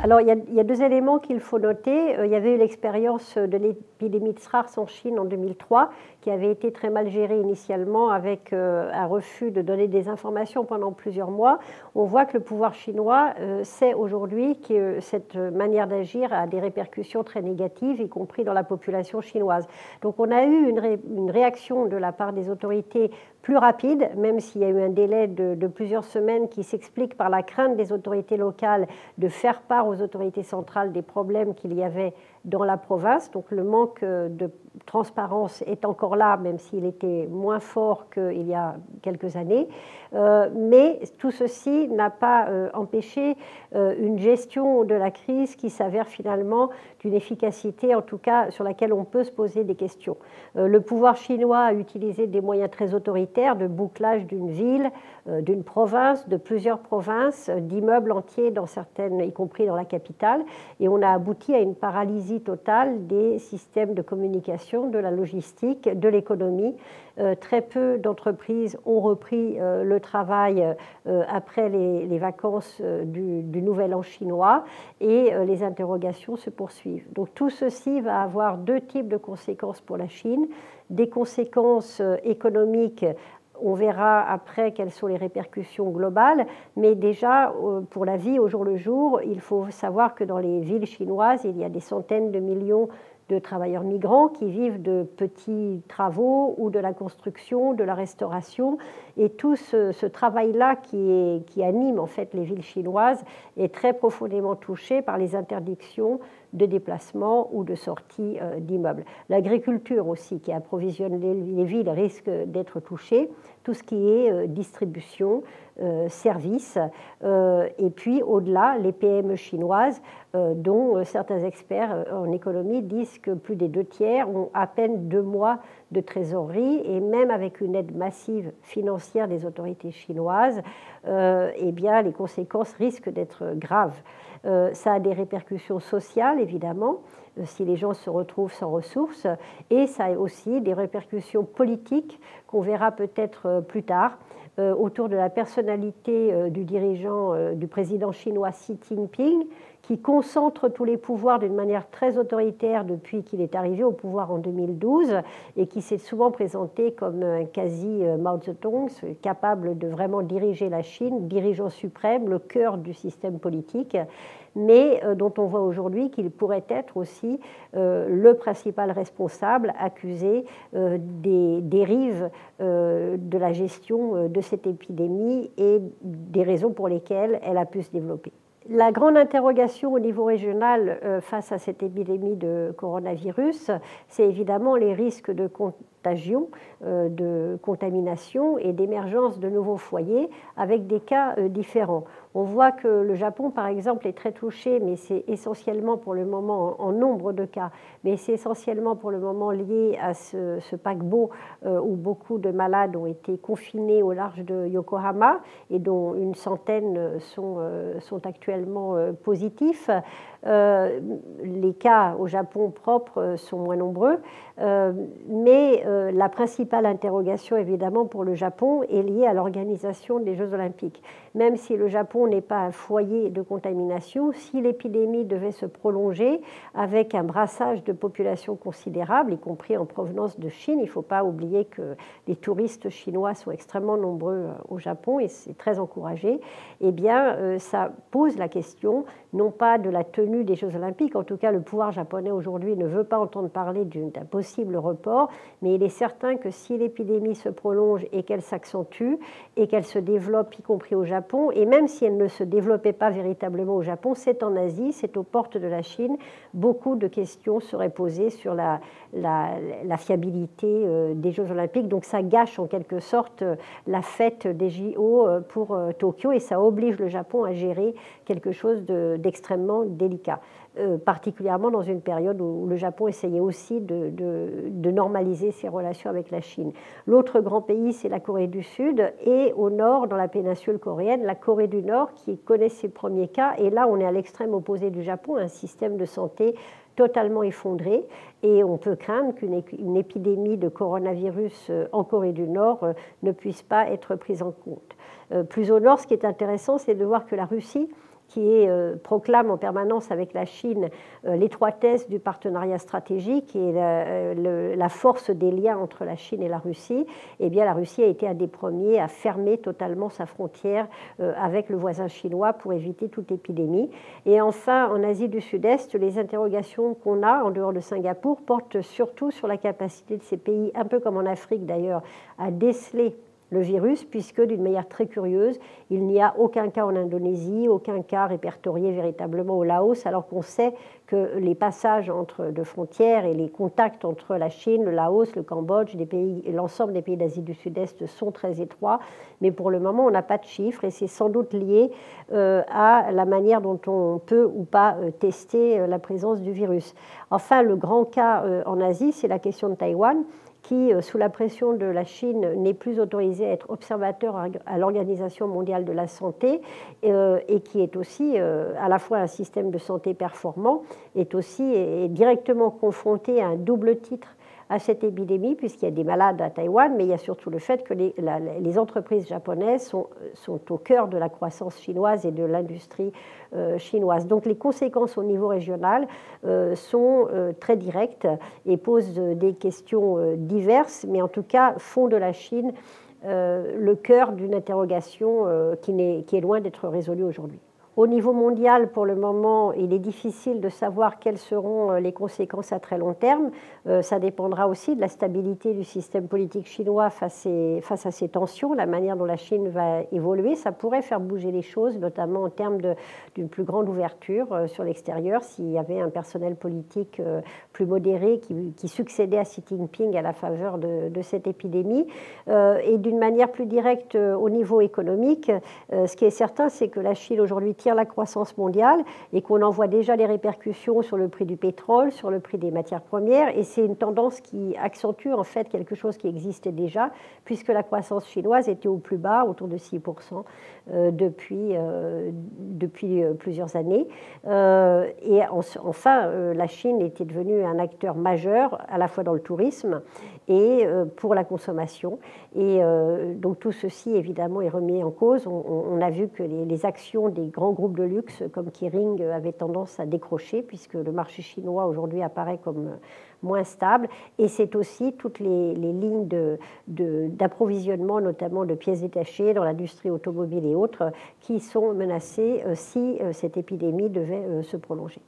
Alors, il y a deux éléments qu'il faut noter. Il y avait eu l'expérience de l'épidémie de SRAS en Chine en 2003, qui avait été très mal gérée initialement avec un refus de donner des informations pendant plusieurs mois. On voit que le pouvoir chinois sait aujourd'hui que cette manière d'agir a des répercussions très négatives, y compris dans la population chinoise. Donc, on a eu une réaction de la part des autorités plus rapide, même s'il y a eu un délai de plusieurs semaines qui s'explique par la crainte des autorités locales de faire part aux autorités centrales des problèmes qu'il y avait dans la province. Donc le manque de transparence est encore là, même s'il était moins fort qu'il y a quelques années. Mais tout ceci n'a pas empêché une gestion de la crise qui s'avère finalement d'une efficacité, en tout cas sur laquelle on peut se poser des questions. Le pouvoir chinois a utilisé des moyens très autoritaires de bouclage d'une ville, d'une province, de plusieurs provinces, d'immeubles entiers dans certaines, y compris dans la capitale, et on a abouti à une paralysie totale des systèmes de communication, de la logistique, de l'économie. Très peu d'entreprises ont repris le travail après les vacances du Nouvel An chinois et les interrogations se poursuivent. Donc tout ceci va avoir deux types de conséquences pour la Chine, des conséquences économiques. On verra après quelles sont les répercussions globales, mais déjà pour la vie au jour le jour, il faut savoir que dans les villes chinoises, il y a des centaines de millions de travailleurs migrants qui vivent de petits travaux ou de la construction, de la restauration. Et tout ce travail-là qui anime en fait les villes chinoises est très profondément touché par les interdictions de déplacement ou de sortie d'immeubles. L'agriculture aussi qui approvisionne les villes risque d'être touchée. Tout ce qui est distribution, services, et puis au-delà, les PME chinoises, dont certains experts en économie disent que plus des 2/3 ont à peine 2 mois de trésorerie, et même avec une aide massive financière des autorités chinoises, eh bien, les conséquences risquent d'être graves. Ça a des répercussions sociales, évidemment, si les gens se retrouvent sans ressources, et ça a aussi des répercussions politiques qu'on verra peut-être plus tard, autour de la personnalité du dirigeant, du président chinois Xi Jinping, qui concentre tous les pouvoirs d'une manière très autoritaire depuis qu'il est arrivé au pouvoir en 2012 et qui s'est souvent présenté comme un quasi Mao Zedong, capable de vraiment diriger la Chine, dirigeant suprême, le cœur du système politique, mais dont on voit aujourd'hui qu'il pourrait être aussi le principal responsable accusé des dérives de la gestion de cette épidémie et des raisons pour lesquelles elle a pu se développer. La grande interrogation au niveau régional face à cette épidémie de coronavirus, c'est évidemment les risques de contagion, de contamination et d'émergence de nouveaux foyers avec des cas différents. On voit que le Japon, par exemple, est très touché, mais c'est essentiellement pour le moment en nombre de cas, mais c'est essentiellement pour le moment lié à ce paquebot où beaucoup de malades ont été confinés au large de Yokohama et dont une centaine sont actuellement positifs. Les cas au Japon propre sont moins nombreux, mais la principale interrogation, évidemment, pour le Japon est liée à l'organisation des Jeux olympiques. Même si le Japon n'est pas un foyer de contamination, si l'épidémie devait se prolonger avec un brassage de population considérable, y compris en provenance de Chine, il ne faut pas oublier que les touristes chinois sont extrêmement nombreux au Japon et c'est très encouragé, eh bien, ça pose la question, non pas de la tenue des Jeux olympiques, en tout cas le pouvoir japonais aujourd'hui ne veut pas entendre parler d'un possible report, mais il est certain que si l'épidémie se prolonge et qu'elle s'accentue et qu'elle se développe, y compris au Japon, et même si elle ne se développait pas véritablement au Japon, c'est en Asie, c'est aux portes de la Chine, beaucoup de questions seraient posées sur la fiabilité des Jeux olympiques. Donc ça gâche en quelque sorte la fête des JO pour Tokyo et ça oblige le Japon à gérer quelque chose d'extrêmement délicat. Particulièrement dans une période où le Japon essayait aussi de normaliser ses relations avec la Chine. L'autre grand pays, c'est la Corée du Sud, et au nord, dans la péninsule coréenne, la Corée du Nord, qui connaît ses premiers cas, et là, on est à l'extrême opposé du Japon, un système de santé totalement effondré, et on peut craindre qu'une épidémie de coronavirus en Corée du Nord ne puisse pas être prise en compte. Plus au nord, ce qui est intéressant, c'est de voir que la Russie qui proclame en permanence avec la Chine l'étroitesse du partenariat stratégique et la force des liens entre la Chine et la Russie, eh bien la Russie a été un des premiers à fermer totalement sa frontière avec le voisin chinois pour éviter toute épidémie. Et enfin, en Asie du Sud-Est, les interrogations qu'on a en dehors de Singapour portent surtout sur la capacité de ces pays, un peu comme en Afrique d'ailleurs, à déceler le virus, puisque d'une manière très curieuse, il n'y a aucun cas en Indonésie, aucun cas répertorié véritablement au Laos, alors qu'on sait que les passages de frontières et les contacts entre la Chine, le Laos, le Cambodge, l'ensemble des pays d'Asie du Sud-Est sont très étroits, mais pour le moment, on n'a pas de chiffres, et c'est sans doute lié à la manière dont on peut ou pas tester la présence du virus. Enfin, le grand cas en Asie, c'est la question de Taïwan, qui, sous la pression de la Chine, n'est plus autorisé à être observateur à l'Organisation mondiale de la santé et qui est aussi à la fois un système de santé performant, est directement confronté à un double titre à cette épidémie, puisqu'il y a des malades à Taïwan, mais il y a surtout le fait que les entreprises japonaises sont au cœur de la croissance chinoise et de l'industrie chinoise. Donc les conséquences au niveau régional sont très directes et posent des questions diverses, mais en tout cas font de la Chine le cœur d'une interrogation qui est loin d'être résolue aujourd'hui. Au niveau mondial, pour le moment, il est difficile de savoir quelles seront les conséquences à très long terme. Ça dépendra aussi de la stabilité du système politique chinois face à ces tensions, la manière dont la Chine va évoluer. Ça pourrait faire bouger les choses, notamment en termes d'une plus grande ouverture sur l'extérieur, s'il y avait un personnel politique plus modéré qui succédait à Xi Jinping à la faveur de cette épidémie. Et d'une manière plus directe au niveau économique, ce qui est certain, c'est que la Chine aujourd'hui tire la croissance mondiale et qu'on en voit déjà les répercussions sur le prix du pétrole, sur le prix des matières premières, et c'est une tendance qui accentue en fait quelque chose qui existait déjà, puisque la croissance chinoise était au plus bas, autour de 6% depuis plusieurs années. Et enfin, la Chine était devenue un acteur majeur à la fois dans le tourisme et pour la consommation. Et donc tout ceci, évidemment, est remis en cause. On a vu que les actions des grands groupes de luxe comme Kering avaient tendance à décrocher, puisque le marché chinois aujourd'hui apparaît comme moins stable. Et c'est aussi toutes les lignes d'approvisionnement, notamment de pièces détachées dans l'industrie automobile et autres, qui sont menacées si cette épidémie devait se prolonger.